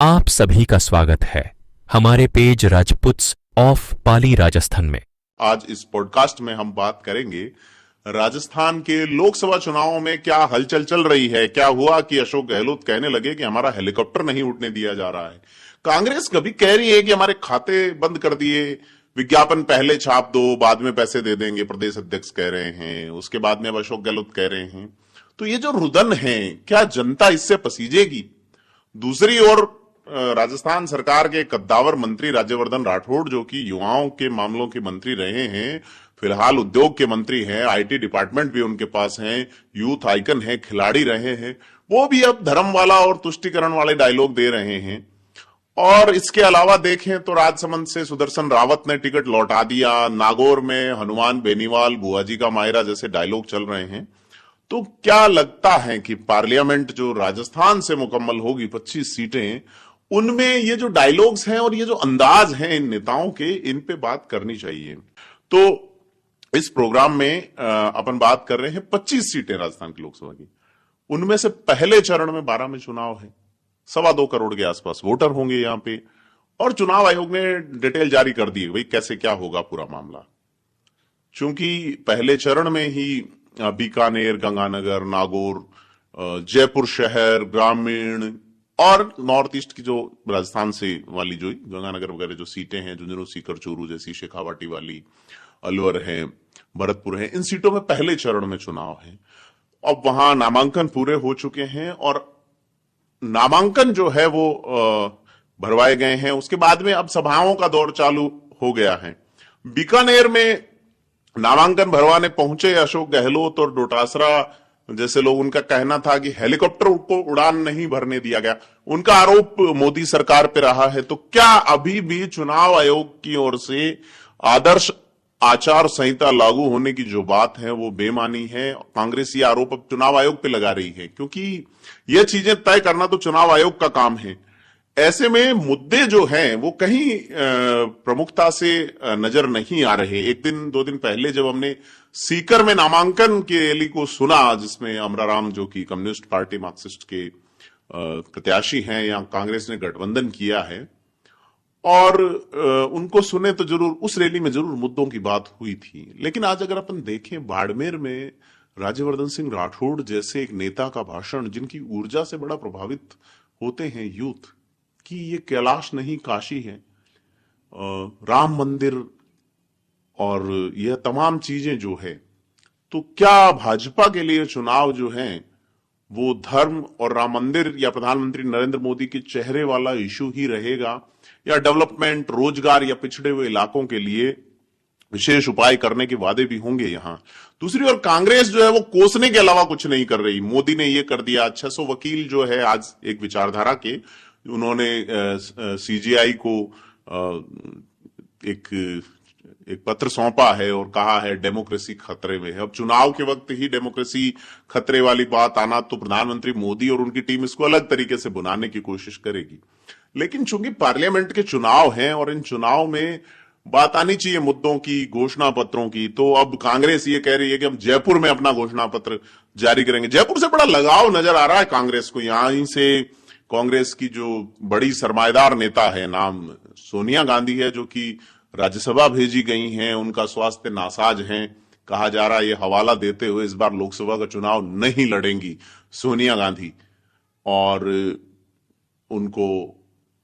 आप सभी का स्वागत है हमारे पेज राजपुत्स ऑफ पाली राजस्थान में। आज इस पॉडकास्ट में हम बात करेंगे राजस्थान के लोकसभा चुनावों में क्या हलचल चल रही है। क्या हुआ कि अशोक गहलोत कहने लगे कि हमारा हेलीकॉप्टर नहीं उड़ने दिया जा रहा है। कांग्रेस कभी कह रही है कि हमारे खाते बंद कर दिए, विज्ञापन पहले छाप दो बाद में पैसे दे देंगे, प्रदेश अध्यक्ष कह रहे हैं। उसके बाद में अब अशोक गहलोत कह रहे हैं। तो ये जो रुदन है, क्या जनता इससे पसीजेगी? दूसरी ओर राजस्थान सरकार के कद्दावर मंत्री राज्यवर्धन राठौड़, जो कि युवाओं के मामलों के मंत्री रहे हैं, फिलहाल उद्योग के मंत्री हैं, आईटी डिपार्टमेंट भी उनके पास है, यूथ आइकन है, खिलाड़ी रहे हैं, वो भी अब धर्म वाला और तुष्टिकरण वाले डायलॉग दे रहे हैं। और इसके अलावा देखें तो राजसमंद से सुदर्शन रावत ने टिकट लौटा दिया, नागौर में हनुमान बेनीवाल बुआजी का मायरा जैसे डायलॉग चल रहे हैं। तो क्या लगता है कि पार्लियामेंट जो राजस्थान से मुकम्मल होगी 25 सीटें, उनमें ये जो डायलॉग्स हैं और ये जो अंदाज हैं इन नेताओं के, इन पे बात करनी चाहिए। तो इस प्रोग्राम में अपन बात कर रहे हैं 25 सीटें राजस्थान की लोकसभा की। उनमें से पहले चरण में 12 में चुनाव है, 2.25 करोड़ के आसपास वोटर होंगे यहाँ पे। और चुनाव आयोग ने डिटेल जारी कर दी भाई कैसे क्या होगा पूरा मामला। चूंकि पहले चरण में ही बीकानेर, गंगानगर, नागौर, जयपुर शहर, ग्रामीण और नॉर्थ ईस्ट की जो राजस्थान से वाली जो गंगानगर वगैरह जो सीटें हैं, झुंझुनू, सीकर, चूरू जैसी, शेखावाटी वाली, अलवर है, भरतपुर है, इन सीटों में पहले चरण में चुनाव है। अब वहां नामांकन पूरे हो चुके हैं और नामांकन जो है वो भरवाए गए हैं। उसके बाद में अब सभाओं का दौर चालू हो गया है। बीकानेर में नामांकन भरवाने पहुंचे अशोक गहलोत और डोटासरा जैसे लोग, उनका कहना था कि हेलीकॉप्टर को उड़ान नहीं भरने दिया गया। उनका आरोप मोदी सरकार पे रहा है। तो क्या अभी भी चुनाव आयोग की ओर से आदर्श आचार संहिता लागू होने की जो बात है वो बेमानी है? कांग्रेस ये आरोप अब चुनाव आयोग पे लगा रही है, क्योंकि ये चीजें तय करना तो चुनाव आयोग का काम है। ऐसे में मुद्दे जो हैं वो कहीं प्रमुखता से नजर नहीं आ रहे। एक दिन 2 दिन पहले जब हमने सीकर में नामांकन की रैली को सुना, जिसमें अमराराम जो कि कम्युनिस्ट पार्टी मार्क्सिस्ट के प्रत्याशी हैं, या कांग्रेस ने गठबंधन किया है, और उनको सुने तो जरूर उस रैली में जरूर मुद्दों की बात हुई थी। लेकिन आज अगर अपन देखें, बाड़मेर में राज्यवर्धन सिंह राठौड़ जैसे एक नेता का भाषण, जिनकी ऊर्जा से बड़ा प्रभावित होते हैं यूथ, कि ये कैलाश नहीं काशी है, राम मंदिर और यह तमाम चीजें जो है, तो क्या भाजपा के लिए चुनाव जो है वो धर्म और राम मंदिर या प्रधानमंत्री नरेंद्र मोदी के चेहरे वाला इशू ही रहेगा, या डेवलपमेंट, रोजगार या पिछड़े हुए इलाकों के लिए विशेष उपाय करने के वादे भी होंगे यहां? दूसरी ओर कांग्रेस जो है वो कोसने के अलावा कुछ नहीं कर रही। मोदी ने ये कर दिया, 600 वकील जो है आज एक विचारधारा के, उन्होंने सीजीआई को एक पत्र सौंपा है और कहा है डेमोक्रेसी खतरे में है। अब चुनाव के वक्त ही डेमोक्रेसी खतरे वाली बात आना, तो प्रधानमंत्री मोदी और उनकी टीम इसको अलग तरीके से बुनाने की कोशिश करेगी। लेकिन चूंकि पार्लियामेंट के चुनाव हैं और इन चुनाव में बात आनी चाहिए मुद्दों की, घोषणा पत्रों की, तो अब कांग्रेस ये कह रही है कि हम जयपुर में अपना घोषणा पत्र जारी करेंगे। जयपुर से बड़ा लगाव नजर आ रहा है कांग्रेस को। यहां ही से कांग्रेस की जो बड़ी सरमाएदार नेता है, नाम सोनिया गांधी है, जो कि राज्यसभा भेजी गई हैं, उनका स्वास्थ्य नासाज है। कहा जा रहा है, ये हवाला देते हुए, इस बार लोकसभा का चुनाव नहीं लड़ेंगी सोनिया गांधी, और उनको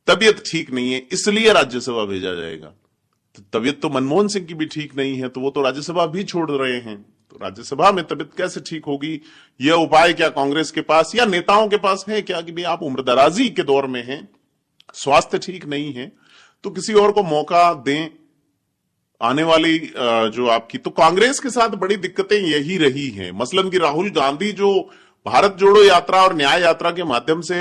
तबीयत ठीक नहीं है इसलिए राज्यसभा भेजा जाएगा। तो तबीयत तो मनमोहन सिंह की भी ठीक नहीं है, तो वो तो राज्यसभा भी छोड़ रहे हैं। तो राज्यसभा में तबीयत कैसे ठीक होगी? यह उपाय क्या कांग्रेस के पास या नेताओं के पास है क्या कि भाई आप उम्रदराजी के दौर में हैं, स्वास्थ्य ठीक नहीं है, तो किसी और को मौका दें आने वाली जो आपकी। तो कांग्रेस के साथ बड़ी दिक्कतें यही रही हैं। मसलन कि राहुल गांधी जो भारत जोड़ो यात्रा और न्याय यात्रा के माध्यम से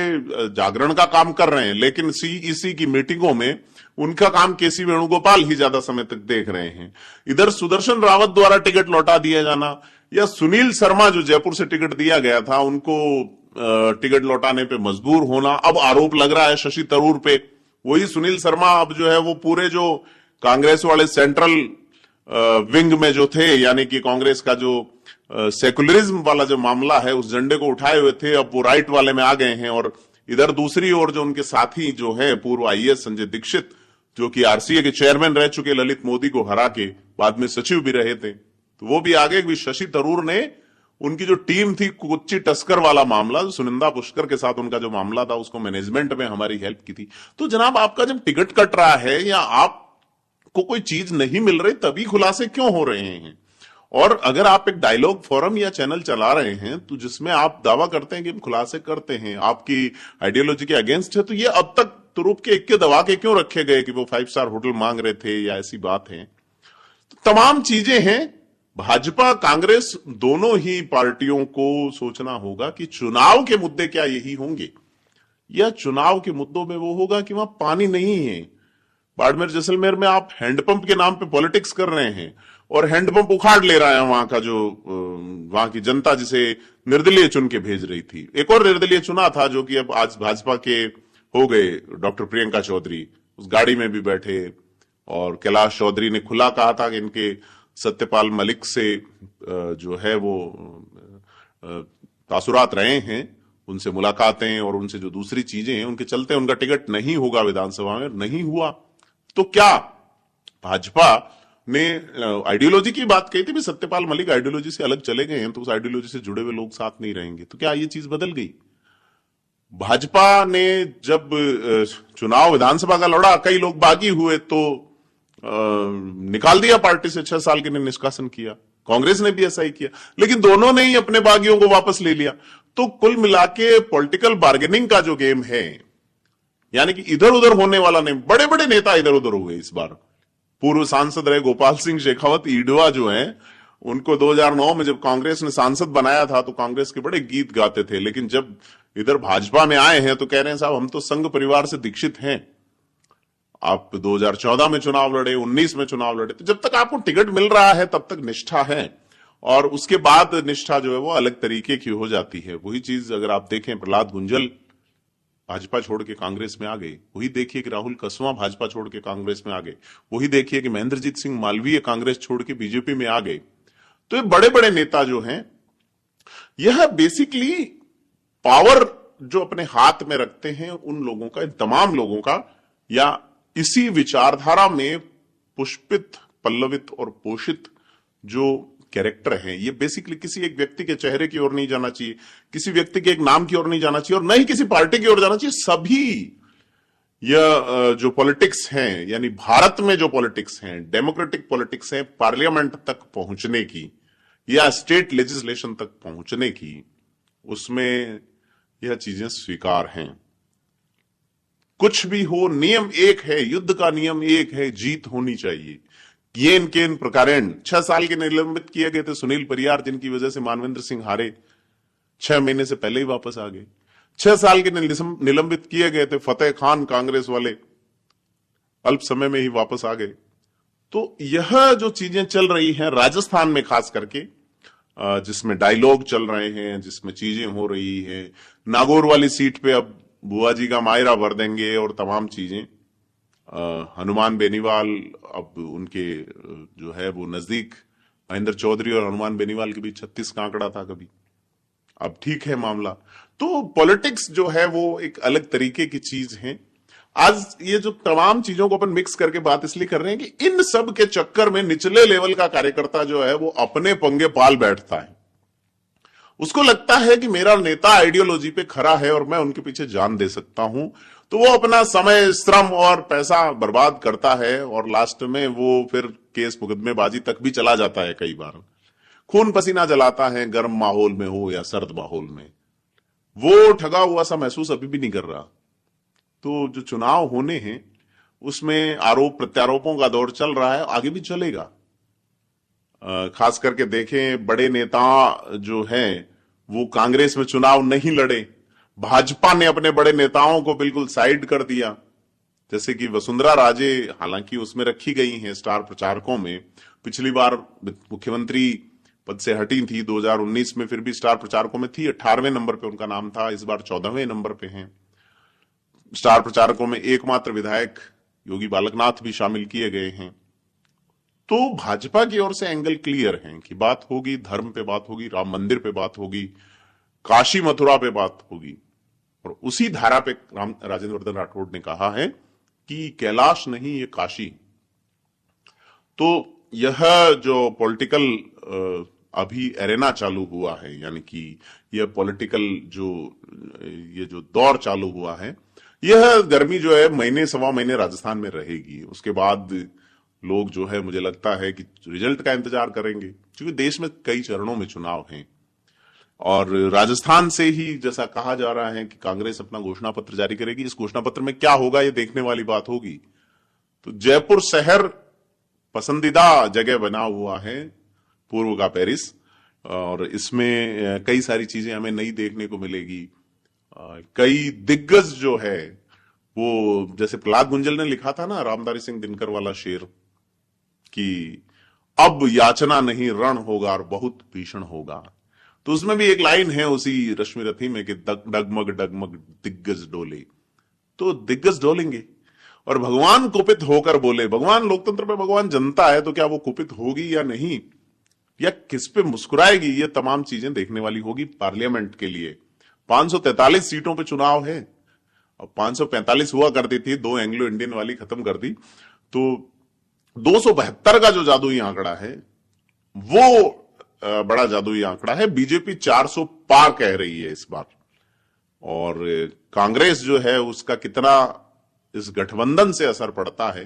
जागरण का काम कर रहे हैं, लेकिन सीईसी की मीटिंगों में उनका काम केसी वेणुगोपाल ही ज्यादा समय तक देख रहे हैं। इधर सुदर्शन रावत द्वारा टिकट लौटा दिया जाना, या सुनील शर्मा जो जयपुर से टिकट दिया गया था, उनको टिकट लौटाने पे मजबूर होना। अब आरोप लग रहा है शशि थरूर पे। वही सुनील शर्मा अब जो है वो पूरे जो कांग्रेस वाले सेंट्रल विंग में जो थे, यानी कि कांग्रेस का जो सेकुलरिज्म वाला जो मामला है, उस झंडे को उठाए हुए थे, अब वो राइट वाले में आ गए हैं और इधर दूसरी ओर जो उनके साथी जो है पूर्व आईएएस संजय दीक्षित, जो कि आरसीए के चेयरमैन रह चुके, ललित मोदी को हरा के बाद में सचिव भी रहे थे, तो वो भी आगे। भी शशि थरूर ने उनकी जो टीम थी, कोच्चि टस्कर वाला मामला, सुनिंदा पुष्कर के साथ उनका जो मामला था, उसको मैनेजमेंट में हमारी हेल्प की थी। तो जनाब, आपका जब टिकट कट रहा है या आपको कोई चीज नहीं मिल रही, तभी खुलासे क्यों हो रहे हैं? और अगर आप एक डायलॉग फोरम या चैनल चला रहे हैं तो जिसमें आप दावा करते हैं कि हम खुलासे करते हैं, आपकी आइडियोलॉजी के अगेंस्ट है, तो ये अब तक तुरुप के इक्के दबा के क्यों रखे गए कि वो 5 स्टार होटल मांग रहे थे या ऐसी बात है? तो तमाम चीजें हैं। भाजपा कांग्रेस दोनों ही पार्टियों को सोचना होगा कि चुनाव के मुद्दे क्या यही होंगे, या चुनाव के मुद्दों में वो होगा कि वहां पानी नहीं है। बाड़मेर जैसलमेर में आप हैंडपंप के नाम पे पॉलिटिक्स कर रहे हैं और हैंडपंप उखाड़ ले रहा है वहां का जो वहां की जनता जिसे निर्दलीय चुन के भेज रही थी। एक और निर्दलीय चुना था जो कि अब आज भाजपा के हो गए, डॉक्टर प्रियंका चौधरी, उस गाड़ी में भी बैठे, और कैलाश चौधरी ने खुला कहा था कि इनके सत्यपाल मलिक से जो है वो तासुरात रहे हैं, उनसे मुलाकातें और उनसे जो दूसरी चीजें हैं, उनके चलते उनका टिकट नहीं होगा विधानसभा में। नहीं हुआ तो क्या भाजपा ने आइडियोलॉजी की बात कही थी, भी सत्यपाल मलिक आइडियोलॉजी से अलग चले गए हैं तो उस आइडियोलॉजी से जुड़े हुए लोग साथ नहीं रहेंगे, तो क्या ये चीज बदल गई? भाजपा ने जब चुनाव विधानसभा का लड़ा, कई लोग बागी हुए तो निकाल दिया पार्टी से, 6 साल के लिए निष्कासन किया। कांग्रेस ने भी ऐसा ही किया, लेकिन दोनों ने ही अपने बागियों को वापस ले लिया। तो कुल मिला के पॉलिटिकल बार्गेनिंग का जो गेम है, यानी कि इधर उधर होने वाला नहीं। बड़े बड़े नेता इधर उधर हो गए इस बार। पूर्व सांसद रहे गोपाल सिंह शेखावत ईडवा जो है, उनको 2009 में जब कांग्रेस ने सांसद बनाया था तो कांग्रेस के बड़े गीत गाते थे, लेकिन जब इधर भाजपा में आए हैं तो कह रहे हैं साहब हम तो संघ परिवार से दीक्षित हैं। आप 2014 में चुनाव लड़े, 19 में चुनाव लड़े, तो जब तक आपको टिकट मिल रहा है तब तक निष्ठा है, और उसके बाद निष्ठा जो है वो अलग तरीके की हो जाती है। वही चीज अगर आप देखें, प्रहलाद गुंजल भाजपा छोड़ के कांग्रेस में आ गए, वही देखिए कि राहुल कसवां भाजपा छोड़ के कांग्रेस में आ गए, वही देखिए कि महेंद्रजीत सिंह मालवीय कांग्रेस छोड़ के बीजेपी में आ गए। तो ये बड़े बड़े नेता जो हैं, यह बेसिकली पावर जो अपने हाथ में रखते हैं उन लोगों का, इन तमाम लोगों का, या इसी विचारधारा में पुष्पित, पल्लवित और पोषित जो कैरेक्टर है, ये बेसिकली किसी एक व्यक्ति के चेहरे की ओर नहीं जाना चाहिए, किसी व्यक्ति के एक नाम की ओर नहीं जाना चाहिए, और न ही किसी पार्टी की ओर जाना चाहिए। सभी यह जो पॉलिटिक्स हैं, यानी भारत में जो पॉलिटिक्स हैं, डेमोक्रेटिक पॉलिटिक्स हैं, पार्लियामेंट तक पहुंचने की या स्टेट लेजिस्लेशन तक पहुंचने की, उसमें यह चीजें स्वीकार हैं। कुछ भी हो, नियम एक है, युद्ध का नियम एक है, जीत होनी चाहिए। ये इनके इन प्रकारेण 6 साल के निलंबित किए गए थे सुनील परियार, जिनकी वजह से मानवेंद्र सिंह हारे, 6 महीने से पहले ही वापस आ गए। 6 साल के निलंबित किए गए थे फतेह खान, कांग्रेस वाले, अल्प समय में ही वापस आ गए। तो यह जो चीजें चल रही हैं राजस्थान में खास करके, जिसमें डायलॉग चल रहे हैं, जिसमें चीजें हो रही है, नागौर वाली सीट पे अब बुआ जी का मायरा भर देंगे और तमाम चीजें। हनुमान बेनीवाल, अब उनके जो है वो नजदीक, महेंद्र चौधरी और हनुमान बेनीवाल के बीच 36 का आंकड़ा था कभी, अब ठीक है मामला। तो पॉलिटिक्स जो है वो एक अलग तरीके की चीज है। आज ये जो तमाम चीजों को अपन मिक्स करके बात इसलिए कर रहे हैं कि इन सब के चक्कर में निचले लेवल का कार्यकर्ता जो है वो अपने पंगे पाल बैठता है। उसको लगता है कि मेरा नेता आइडियोलॉजी पे खरा है और मैं उनके पीछे जान दे सकता हूं, तो वो अपना समय, श्रम और पैसा बर्बाद करता है, और लास्ट में वो फिर केस मुकदमेबाजी तक भी चला जाता है। कई बार खून पसीना जलाता है, गर्म माहौल में हो या सर्द माहौल में। वो ठगा हुआ सा महसूस अभी भी नहीं कर रहा। तो जो चुनाव होने हैं उसमें आरोप प्रत्यारोपों का दौर चल रहा है, आगे भी चलेगा। खास करके देखें, बड़े नेता जो हैं वो कांग्रेस में चुनाव नहीं लड़े, भाजपा ने अपने बड़े नेताओं को बिल्कुल साइड कर दिया। जैसे कि वसुंधरा राजे, हालांकि उसमें रखी गई हैं स्टार प्रचारकों में, पिछली बार मुख्यमंत्री पद से हटी थी 2019 में, फिर भी स्टार प्रचारकों में थी, 18वें नंबर पे उनका नाम था, इस बार 14वें नंबर पे हैं। स्टार प्रचारकों में एकमात्र विधायक योगी बालकनाथ भी शामिल किए गए हैं। तो भाजपा की ओर से एंगल क्लियर है कि बात होगी, धर्म पे बात होगी, राम मंदिर पे बात होगी, काशी मथुरा पे बात होगी, और उसी धारा पे राजेंद्र वर्धन राठौड़ ने कहा है कि कैलाश नहीं ये काशी। तो यह जो पॉलिटिकल अभी एरेना चालू हुआ है, यानी कि यह पॉलिटिकल ये जो दौर चालू हुआ है, यह गर्मी जो है महीने सवा महीने राजस्थान में रहेगी। उसके बाद लोग जो है मुझे लगता है कि रिजल्ट का इंतजार करेंगे, क्योंकि देश में कई चरणों में चुनाव हैं। और राजस्थान से ही जैसा कहा जा रहा है कि कांग्रेस अपना घोषणा पत्र जारी करेगी। इस घोषणा पत्र में क्या होगा ये देखने वाली बात होगी। तो जयपुर शहर पसंदीदा जगह बना हुआ है, पूर्व का पेरिस, और इसमें कई सारी चीजें हमें नई देखने को मिलेगी। कई दिग्गज जो है वो, जैसे प्रहलाद गुंजल ने लिखा था ना रामधारी सिंह दिनकर वाला शेर, कि अब याचना नहीं रण होगा और बहुत भीषण होगा। तो उसमें भी एक लाइन है उसी रश्मि रथी में कि डगमग डगमग दिग्गज डोले। तो दिग्गज डोलेंगे और भगवान कुपित होकर बोले। भगवान लोकतंत्र में भगवान जनता है, तो क्या वो कुपित होगी या नहीं, या किस पे मुस्कुराएगी, ये तमाम चीजें देखने वाली होगी। पार्लियामेंट के लिए 543 सीटों पे चुनाव है। अब 545 हुआ करती थी, 2 एंग्लो इंडियन वाली खत्म कर दी, तो 272 का जो जादुई आंकड़ा है वो बड़ा जादुई आंकड़ा है। बीजेपी 400 पार कह रही है इस बार। और कांग्रेस जो है उसका कितना इस गठबंधन से असर पड़ता है,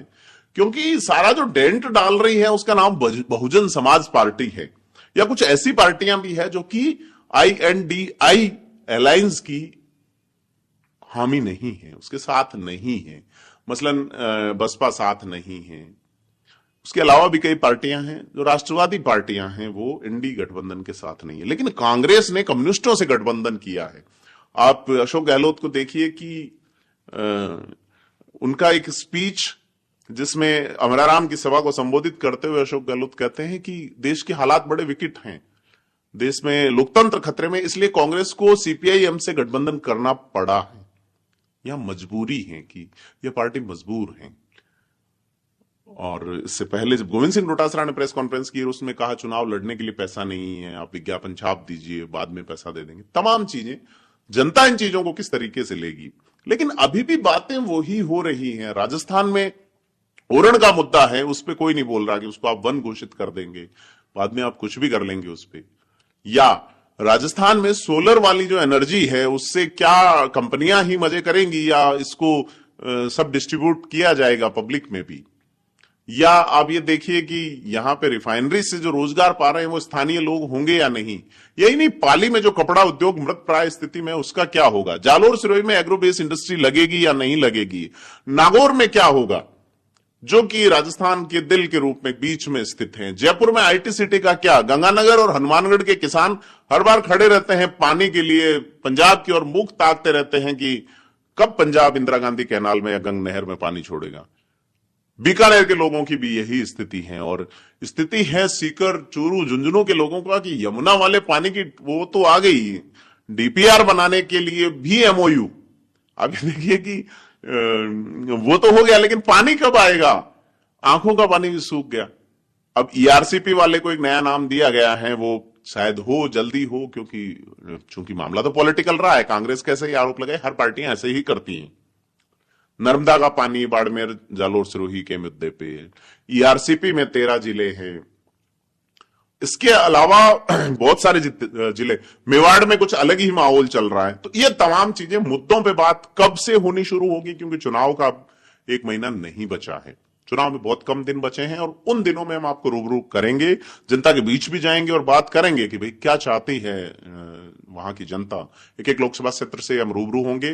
क्योंकि सारा जो डेंट डाल रही है उसका नाम बहुजन समाज पार्टी है, या कुछ ऐसी पार्टियां भी है जो कि INDI अलायंस की हामी नहीं है, उसके साथ नहीं है। मसलन बसपा साथ नहीं है। उसके अलावा भी कई पार्टियां हैं जो राष्ट्रवादी पार्टियां हैं, वो इंडी गठबंधन के साथ नहीं है। लेकिन कांग्रेस ने कम्युनिस्टों से गठबंधन किया है। आप अशोक गहलोत को देखिए कि उनका एक स्पीच जिसमें अमराराम की सभा को संबोधित करते हुए अशोक गहलोत कहते हैं कि देश के हालात बड़े विकट हैं, देश में लोकतंत्र खतरे में, इसलिए कांग्रेस को CPIM से गठबंधन करना पड़ा है। यह मजबूरी है कि यह पार्टी मजबूर है। और इससे पहले जब गोविंद सिंह डोटासरा ने प्रेस कॉन्फ्रेंस की, उसमें कहा चुनाव लड़ने के लिए पैसा नहीं है, आप विज्ञापन छाप दीजिए, बाद में पैसा दे देंगे। तमाम चीजें, जनता इन चीजों को किस तरीके से लेगी। लेकिन अभी भी बातें वही हो रही हैं। राजस्थान में ओरण का मुद्दा है, उस पर कोई नहीं बोल रहा कि उसको आप वन घोषित कर देंगे, बाद में आप कुछ भी कर लेंगे उस पर। या राजस्थान में सोलर वाली जो एनर्जी है उससे क्या कंपनियां ही मजे करेंगी, या इसको सब डिस्ट्रीब्यूट किया जाएगा पब्लिक में भी। या आप ये देखिए कि यहां पे रिफाइनरी से जो रोजगार पा रहे हैं वो स्थानीय लोग होंगे या नहीं। यही नहीं, पाली में जो कपड़ा उद्योग मृत प्राय स्थिति में, उसका क्या होगा। जालोर सिरोही में एग्रो बेस इंडस्ट्री लगेगी या नहीं लगेगी। नागौर में क्या होगा, जो कि राजस्थान के दिल के रूप में बीच में स्थित है। जयपुर में IT सिटी का क्या। गंगानगर और हनुमानगढ़ के किसान हर बार खड़े रहते हैं पानी के लिए, पंजाब की ओर मुख ताकते रहते हैं कि कब पंजाब इंदिरा गांधी कैनाल में या गंग नहर में पानी छोड़ेगा। बीकानेर के लोगों की भी यही स्थिति है। और स्थिति है सीकर, चूरू, झुंझुनू के लोगों का कि यमुना वाले पानी की वो तो आ गई, DPR बनाने के लिए भी MOU। आप ये देखिए कि वो तो हो गया, लेकिन पानी कब आएगा। आंखों का पानी भी सूख गया। अब ERCP वाले को एक नया नाम दिया गया है, वो शायद हो, जल्दी हो, क्योंकि चूंकि मामला तो पॉलिटिकल रहा है। कांग्रेस कैसे ही आरोप लगाए, हर पार्टियां ऐसे ही करती हैं। नर्मदा का पानी बाड़मेर, जालोर, सिरोही के मुद्दे पे ERCP में 13 जिले हैं। इसके अलावा बहुत सारे जिले, मेवाड़ में कुछ अलग ही माहौल चल रहा है। तो ये तमाम चीजें, मुद्दों पे बात कब से होनी शुरू होगी, क्योंकि चुनाव का 1 महीना नहीं बचा है। चुनाव में बहुत कम दिन बचे हैं, और उन दिनों में हम आपको रूबरू करेंगे, जनता के बीच भी जाएंगे और बात करेंगे कि भाई क्या चाहती है वहां की जनता। एक लोकसभा क्षेत्र से हम रूबरू होंगे।